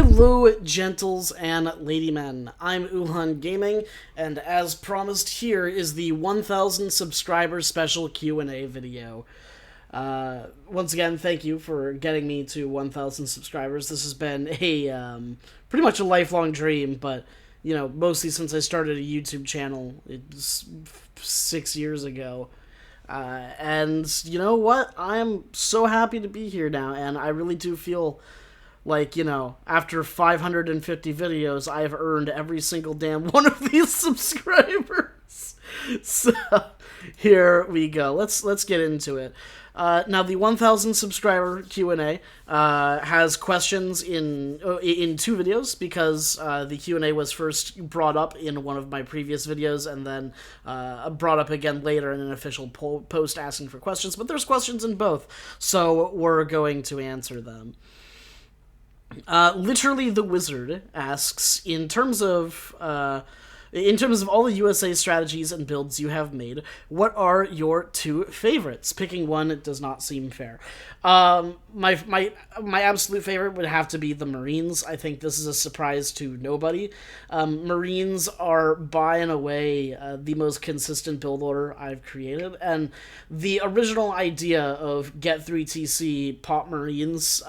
Hello, gentles and ladymen. I'm Ulhan Gaming, and as promised, here is the 1,000 subscribers special Q&A video. Once again, thank you for getting me to 1,000 subscribers. This has been a pretty much a lifelong dream, but you know, mostly since I started a YouTube channel. It's 6 years ago. And you know what? I'm so happy to be here now, and I really do feel like, you know, after 550 videos, I've earned every single damn one of these subscribers. So, here we go. Let's get into it. Now, the 1,000 subscriber Q&A has questions in 2 videos, because the Q&A was first brought up in one of my previous videos, and then brought up again later in an official post asking for questions. But there's questions in both, so we're going to answer them. Literally the Wizard asks, in terms of all the USA strategies and builds you have made, what are your 2 favorites? Picking one does not seem fair. My absolute favorite would have to be the Marines. I think this is a surprise to nobody. Marines are, by and away, the most consistent build order I've created, and the original idea of get 3 TC pop Marines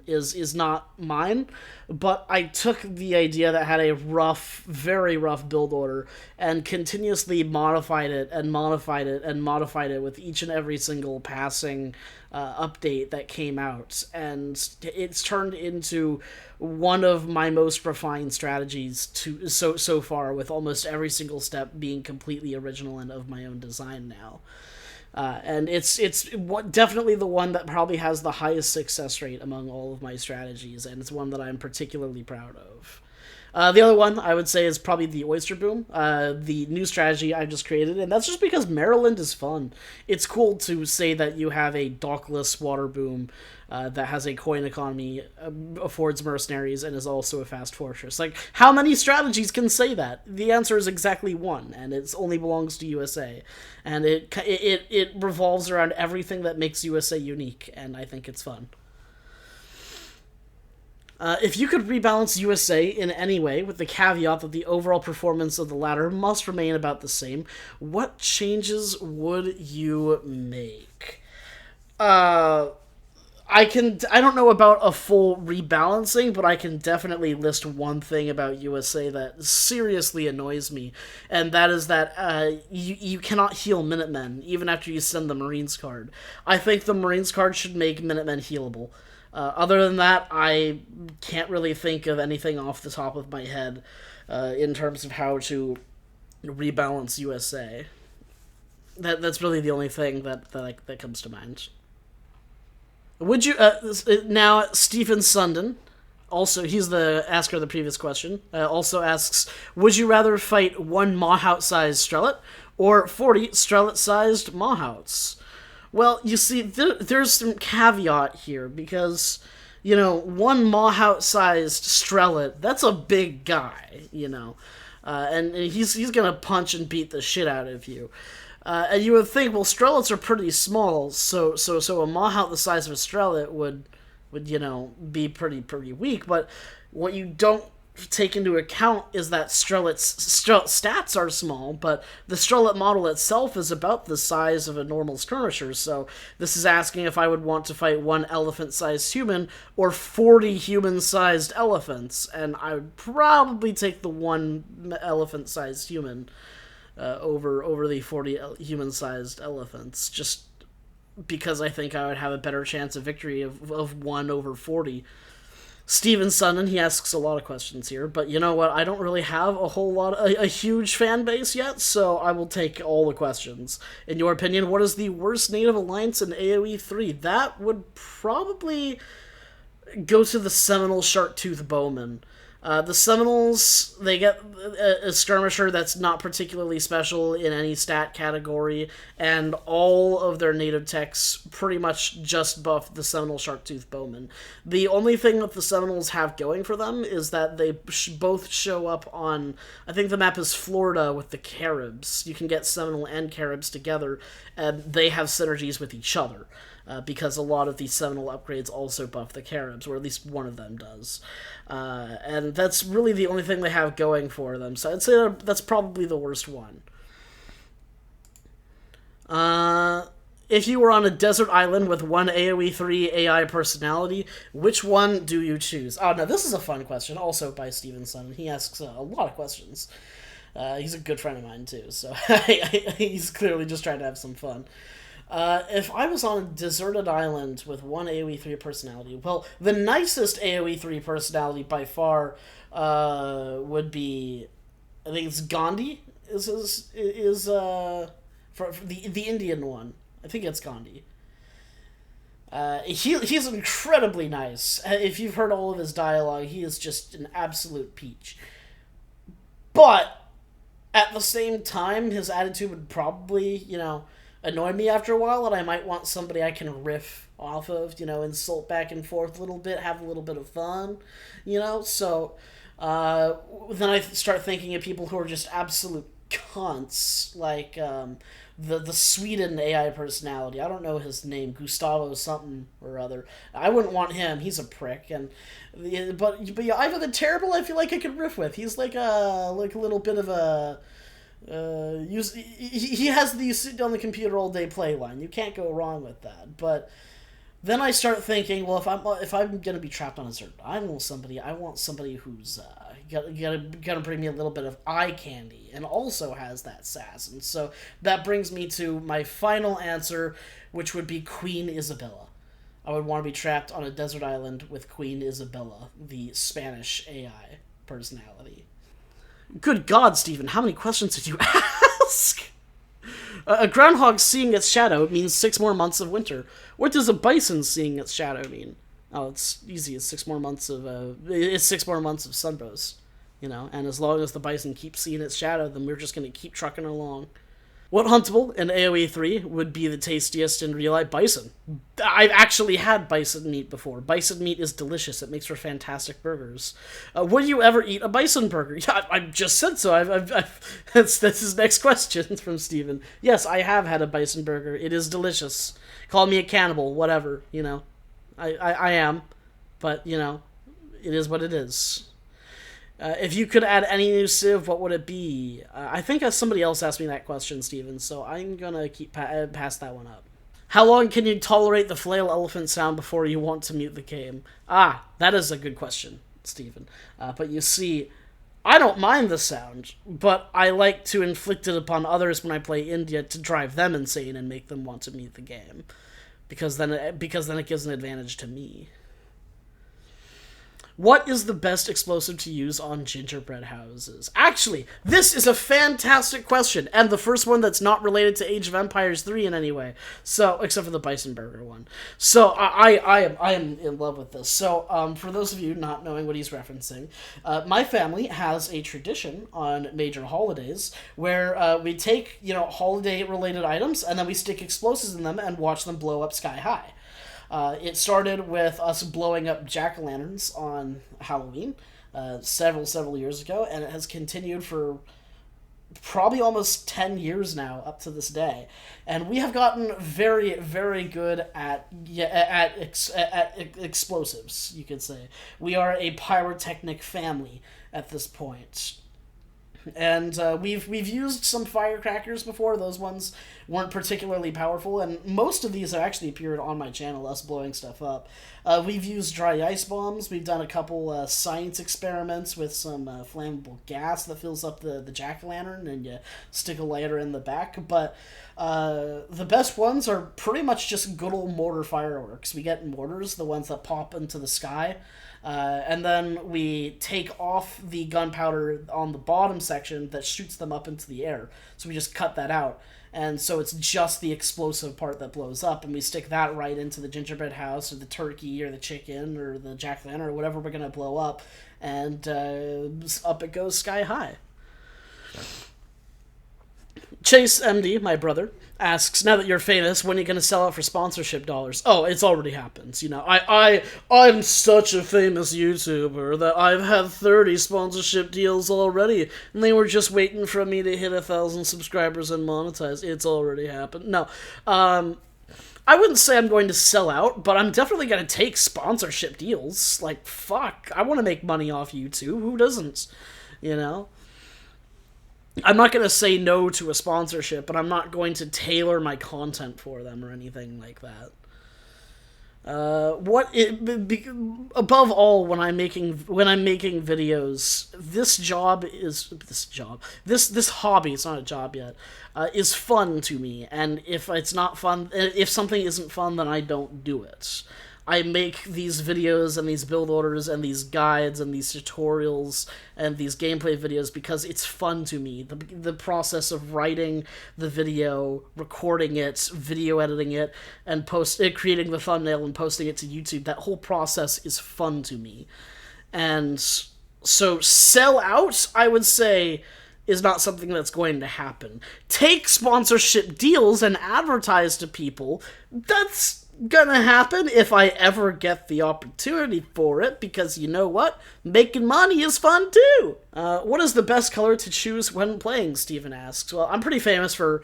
is not mine, but I took the idea that had a rough, very rough build order and continuously modified it and modified it and modified it with each and every single passing update that came out, and it's turned into one of my most refined strategies so far, with almost every single step being completely original and of my own design now. And it's definitely the one that probably has the highest success rate among all of my strategies, and it's one that I'm particularly proud of. The other one I would say is probably the Oyster Boom, the new strategy I just created, and that's just because Maryland is fun. It's cool to say that you have a dockless water boom that has a coin economy, affords mercenaries, and is also a fast fortress. Like, how many strategies can say that? The answer is exactly one, and it only belongs to USA. And it revolves around everything that makes USA unique, and I think it's fun. If you could rebalance USA in any way, with the caveat that the overall performance of the latter must remain about the same, what changes would you make? I don't know about a full rebalancing, but I can definitely list one thing about USA that seriously annoys me, and that is that you cannot heal Minutemen, even after you send the Marines card. I think the Marines card should make Minutemen healable. Other than that, I can't really think of anything off the top of my head in terms of how to rebalance USA. That's really the only thing that comes to mind. Would you now Stephen Sundin, also he's the asker of the previous question, also asks, would you rather fight 1 Mahout-sized Strelitz or 40 Strelitz-sized Mahouts? Well, you see, there's some caveat here, because, you know, 1 Mahout-sized Strelitz, that's a big guy, you know, and he's gonna punch and beat the shit out of you. And you would think, well, Strelitz are pretty small, so a Mahout the size of a Strelitz would you know, be pretty weak, but what you don't take into account is that Strelitz stats are small, but the Strelitz model itself is about the size of a normal skirmisher, so this is asking if I would want to fight 1 elephant-sized human or 40 human-sized elephants, and I would probably take the 1 elephant-sized human over the 40 human-sized elephants, just because I think I would have a better chance of victory of 1 over 40. Steven Sundin, he asks a lot of questions here, but you know what? I don't really have a huge fan base yet, so I will take all the questions. In your opinion, what is the worst native alliance in AoE 3? That would probably go to the Seminole Sharktooth Bowmen. The Seminoles, they get a skirmisher that's not particularly special in any stat category, and all of their native techs pretty much just buff the Seminole Sharktooth Bowman. The only thing that the Seminoles have going for them is that they both show up on, I think the map is Florida with the Caribs. You can get Seminole and Caribs together, and they have synergies with each other. because a lot of these seminal upgrades also buff the Caribs, or at least one of them does. And that's really the only thing they have going for them, so I'd say that's probably the worst one. If you were on a desert island with one AoE 3 AI personality, which one do you choose? Oh, no, this is a fun question, also by Stevenson. He asks a lot of questions. He's a good friend of mine, too, so he's clearly just trying to have some fun. If I was on a deserted island with one AoE 3 personality, well, the nicest AoE 3 personality by far would be, I think it's Gandhi, for the Indian one. I think it's Gandhi. He's incredibly nice. If you've heard all of his dialogue, he is just an absolute peach. But at the same time, his attitude would probably, annoy me after a while, and I might want somebody I can riff off of, insult back and forth a little bit, have a little bit of fun, So then I start thinking of people who are just absolute cunts, like the Sweden AI personality. I don't know his name, Gustavo something or other. I wouldn't want him. He's a prick. But yeah, Ivan the Terrible, I feel like I could riff with. He's like a little bit of a he has the sit on the computer all day play line. You can't go wrong with that. But then I start thinking, well, if I'm gonna be trapped on a certain island with somebody, I want somebody who's gotta bring me a little bit of eye candy and also has that sass. And so that brings me to my final answer, which would be Queen Isabella. I would want to be trapped on a desert island with Queen Isabella, the Spanish AI personality. Good God, Stephen, how many questions did you ask? A groundhog seeing its shadow means 6 more months of winter. What does a bison seeing its shadow mean? Oh, it's easy. It's 6 more months of sunbows, And as long as the bison keeps seeing its shadow, then we're just going to keep trucking along. What huntable in AoE 3 would be the tastiest in real life? Bison. I've actually had bison meat before. Bison meat is delicious. It makes for fantastic burgers. Would you ever eat a bison burger? Yeah, I just said so. That's his next question from Steven. Yes, I have had a bison burger. It is delicious. Call me a cannibal, whatever, I am, but, it is what it is. If you could add any new civ, what would it be? I think somebody else asked me that question, Steven, so I'm gonna keep pass that one up. How long can you tolerate the flail elephant sound before you want to mute the game? That is a good question, Steven. But you see, I don't mind the sound, but I like to inflict it upon others when I play India to drive them insane and make them want to mute the game. Because then it gives an advantage to me. What is the best explosive to use on gingerbread houses? Actually, this is a fantastic question, and the first one that's not related to Age of Empires 3 in any way. So, except for the Bison Burger one. So, I am in love with this. So, for those of you not knowing what he's referencing, my family has a tradition on major holidays where we take, holiday-related items, and then we stick explosives in them and watch them blow up sky high. It started with us blowing up jack-o'-lanterns on Halloween several years ago, and it has continued for probably almost 10 years now, up to this day. And we have gotten very, very good at explosives, you could say. We are a pyrotechnic family at this point. And we've used some firecrackers before. Those ones weren't particularly powerful, and most of these have actually appeared on my channel, us blowing stuff up. We've used dry ice bombs. We've done a couple science experiments with some flammable gas that fills up the jack-o'-lantern, and you stick a lighter in the back. But the best ones are pretty much just good old mortar fireworks. We get mortars, the ones that pop into the sky. And then we take off the gunpowder on the bottom section that shoots them up into the air. So we just cut that out. And so it's just the explosive part that blows up, and we stick that right into the gingerbread house or the turkey or the chicken or the jack-o'-lantern or whatever we're going to blow up, and up it goes sky high. Chase MD, my brother, asks, now that you're famous, when are you going to sell out for sponsorship dollars? Oh, it's already happened. I'm such a famous YouTuber that I've had 30 sponsorship deals already, and they were just waiting for me to hit 1,000 subscribers and monetize. It's already happened. No, I wouldn't say I'm going to sell out, but I'm definitely going to take sponsorship deals. Like, fuck, I want to make money off YouTube. Who doesn't? You know? I'm not going to say no to a sponsorship, but I'm not going to tailor my content for them or anything like that. Above all, when I'm making videos, this hobby, it's not a job yet, is fun to me. And if it's not fun, if something isn't fun, then I don't do it. I make these videos and these build orders and these guides and these tutorials and these gameplay videos because it's fun to me. The process of writing the video, recording it, video editing it, and creating the thumbnail and posting it to YouTube, that whole process is fun to me. And so sell out, I would say, is not something that's going to happen. Take sponsorship deals and advertise to people. That's gonna happen if I ever get the opportunity for it, because you know what? Making money is fun too! What is the best color to choose when playing, Steven asks. Well, I'm pretty famous for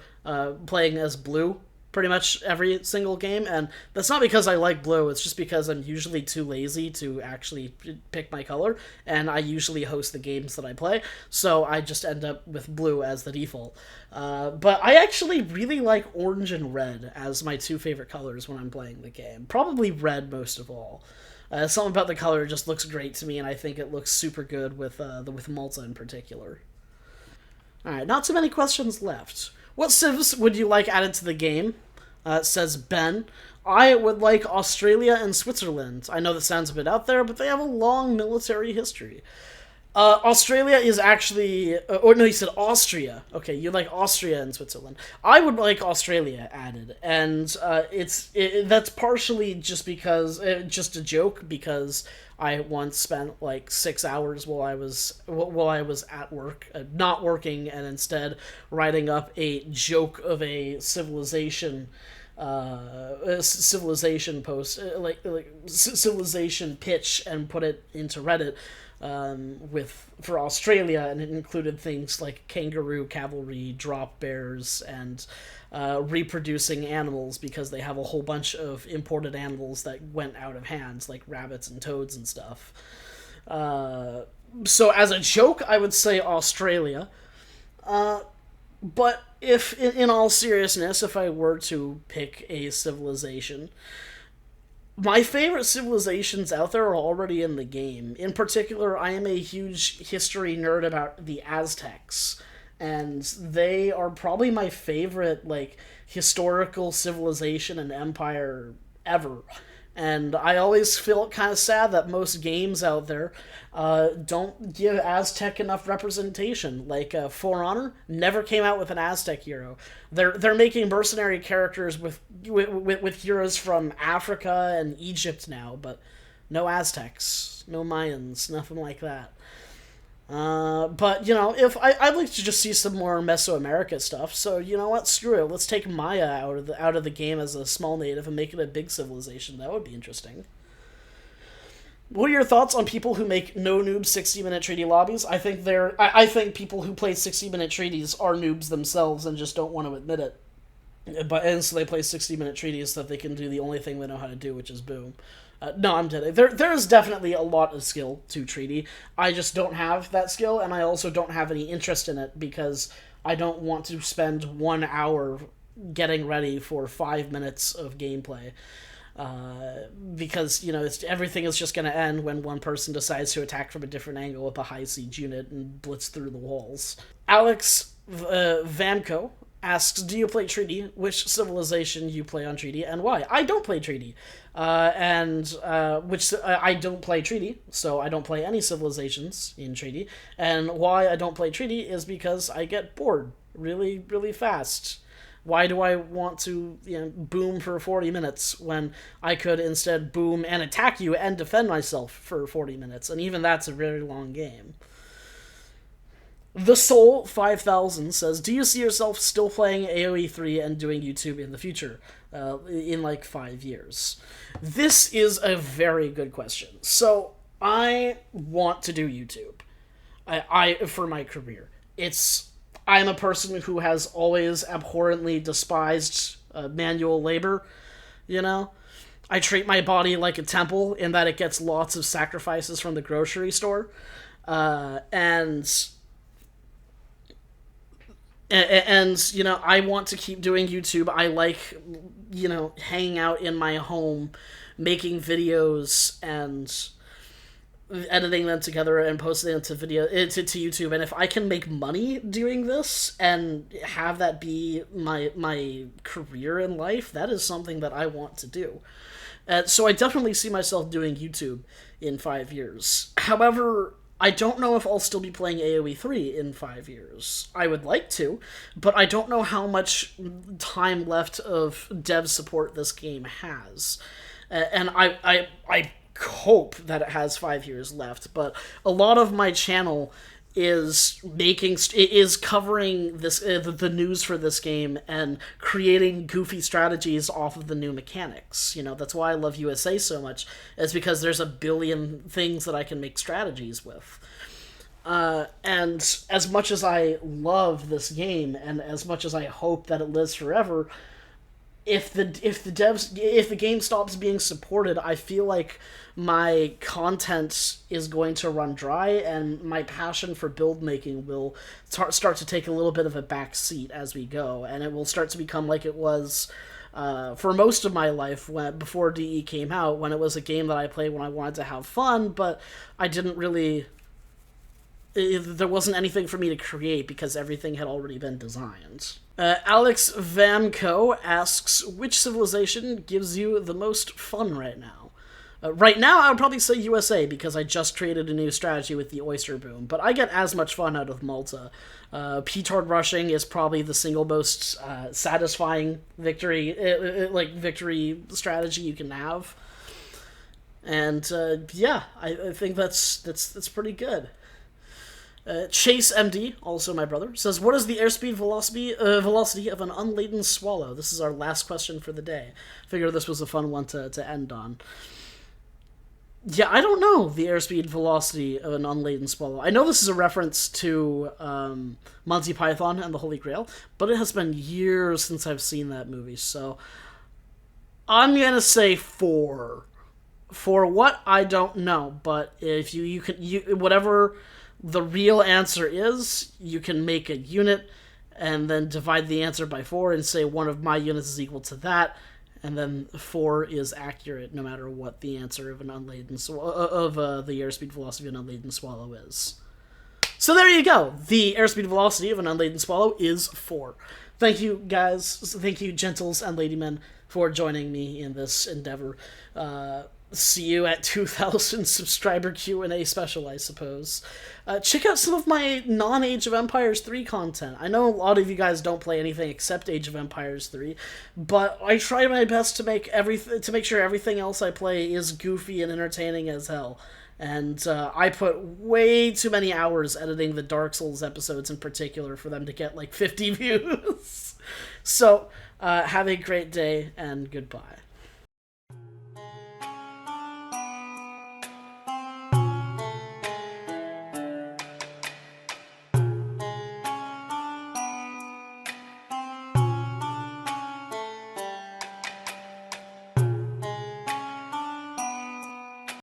playing as blue pretty much every single game, and that's not because I like blue, it's just because I'm usually too lazy to actually pick my color, and I usually host the games that I play, so I just end up with blue as the default. But I actually really like orange and red as my two favorite colors when I'm playing the game. Probably red most of all. Something about the color just looks great to me, and I think it looks super good with Malta in particular. Alright, not too many questions left. What civs would you like added to the game? Says Ben. I would like Australia and Switzerland. I know that sounds a bit out there, but they have a long military history. Australia is actually... or no, you said Austria. Okay, you like Austria and Switzerland. I would like Australia added, and that's partially just because... just a joke, because I once spent like 6 hours while I was at work, not working, and instead writing up a joke of a civilization post, civilization pitch, and put it into Reddit for Australia, and it included things like kangaroo cavalry, drop bears, and reproducing animals, because they have a whole bunch of imported animals that went out of hands, like rabbits and toads and stuff. So as a joke, I would say Australia. But if, in all seriousness, if I were to pick a civilization, my favorite civilizations out there are already in the game. In particular, I am a huge history nerd about the Aztecs, and they are probably my favorite, like, historical civilization and empire ever. And I always feel kind of sad that most games out there don't give Aztec enough representation. Like, For Honor never came out with an Aztec hero. They're making mercenary characters with heroes from Africa and Egypt now, but no Aztecs, no Mayans, nothing like that. But, you know, if I'd like to just see some more Mesoamerica stuff, so you know what, screw it, let's take Maya out of the game as a small native and make it a big civilization. That would be interesting. What are your thoughts on people who make no noob 60-minute treaty lobbies? I think people who play 60-minute treaties are noobs themselves and just don't want to admit it. And so they play 60-minute treaties so that they can do the only thing they know how to do, which is boom. No, I'm kidding. There is definitely a lot of skill to treaty. I just don't have that skill, and I also don't have any interest in it, because I don't want to spend 1 hour getting ready for 5 minutes of gameplay. Because, you know, everything is just going to end when one person decides to attack from a different angle with a high siege unit and blitz through the walls. Alex Vanko asks, do you play treaty? Which civilization you play on treaty, and why? I don't play treaty. I don't play treaty, so I don't play any civilizations in treaty. And why I don't play treaty is because I get bored really, really fast. Why do I want to, you know, boom for 40 minutes when I could instead boom and attack you and defend myself for 40 minutes? And even that's a very long game. The Soul 5000 says, do you see yourself still playing AoE 3 and doing YouTube in the future? In like 5 years? This is a very good question. So, I want to do YouTube. For my career. I'm a person who has always abhorrently despised manual labor, you know? I treat my body like a temple in that it gets lots of sacrifices from the grocery store. And you know, I want to keep doing YouTube. I like, you know, hanging out in my home, making videos and editing them together and posting them to YouTube. And if I can make money doing this and have that be my career in life, that is something that I want to do. So I definitely see myself doing YouTube in 5 years. However, I don't know if I'll still be playing AoE 3 in 5 years. I would like to, but I don't know how much time left of dev support this game has. And I hope that it has 5 years left, but a lot of my channel is covering this the news for this game and creating goofy strategies off of the new mechanics. You know, that's why I love USA so much. It's because there's a billion things that I can make strategies with. And as much as I love this game and as much as I hope that it lives forever, if the game stops being supported, I feel like my content is going to run dry, and my passion for build making will start to take a little bit of a back seat as we go, and it will start to become like it was for most of my life before DE came out, when it was a game that I played when I wanted to have fun, but I didn't really. There wasn't anything for me to create because everything had already been designed. Alex Vanco asks, which civilization gives you the most fun right now? Right now, I would probably say USA, because I just created a new strategy with the Oyster Boom, but I get as much fun out of Malta. Petard rushing is probably the single most satisfying victory strategy you can have. And yeah, I think that's pretty good. Chase MD, also my brother, says, what is the airspeed velocity of an unladen swallow? This is our last question for the day. Figure this was a fun one to end on. Yeah, I don't know the airspeed velocity of an unladen swallow. I know this is a reference to Monty Python and the Holy Grail, but it has been years since I've seen that movie, so I'm gonna say 4. For what? I don't know, but if you whatever the real answer is, you can make a unit and then divide the answer by 4 and say one of my units is equal to that, and then 4 is accurate no matter what the answer of an unladen the airspeed velocity of an unladen swallow is. So there you go. The airspeed velocity of an unladen swallow is 4. Thank you, guys. Thank you, gentles and ladymen, for joining me in this endeavor. See you at 2,000 subscriber Q&A special, I suppose. Check out some of my non-Age of Empires 3 content. I know a lot of you guys don't play anything except Age of Empires 3, but I try my best to make sure everything else I play is goofy and entertaining as hell. And I put way too many hours editing the Dark Souls episodes in particular for them to get like 50 views. So, have a great day, and goodbye.